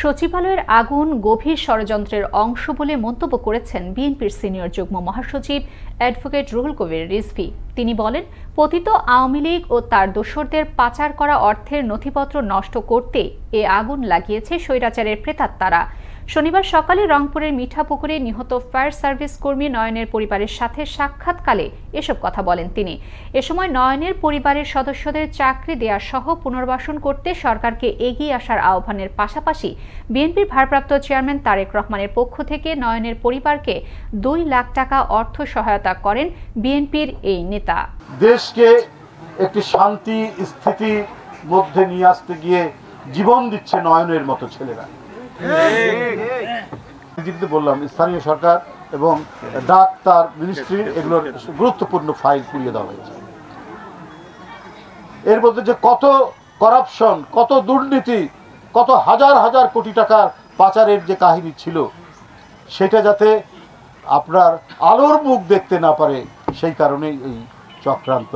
সচিবালয়ের আগুন গভীর ষড়যন্ত্রের অংশ বলে মন্তব্য করেছেন বিএনপির সিনিয়র যুগ্ম মহাসচিব অ্যাডভোকেট রুহুল কবির রিজভী। তিনি বলেন, পতিত আওয়ামী লীগ ও তার দোসরদের পাচার করা অর্থের নথিপত্র নষ্ট করতে এ আগুন লাগিয়েছে স্বৈরাচারের প্রেতাত্মারা। শনিবার সকালে রংপুরের মিঠাপুকুরে নিহত ফায়ার সার্ভিস কর্মী নয়নের পরিবারের সাথে সাক্ষাৎকালে এসব কথা বলেন তিনি। এ সময় নয়নের পরিবারের সদস্যদের চাকরি দেয়া সহ পুনর্বাসন করতে সরকারকে এগিয়ে আসার আহ্বানের পাশাপাশি বিএনপির ভারপ্রাপ্ত চেয়ারম্যান তারেক রহমানের পক্ষ থেকে নয়নের পরিবারকে 2 লাখ টাকা অর্থ সহায়তা করেন বিএনপির এই নেতা। দেশকে একটি শান্তি স্থিতির মধ্যে নিয়ে আসতে গিয়ে জীবন দিচ্ছে নয়নের মতো ছেলেরা। বললাম, স্থানীয় সরকার এবং ডাক্তার মিনিস্ট্রি এগুলোর গুরুত্বপূর্ণ ফাইল পুড়িয়ে দেওয়া হয়েছে। এর মধ্যে যে কত করাপশন, কত দুর্নীতি, কত হাজার হাজার কোটি টাকার পাচারের যে কাহিনী ছিল, সেটা যাতে আপনার আলোর মুখ দেখতে না পারে সেই কারণেই এই চক্রান্ত।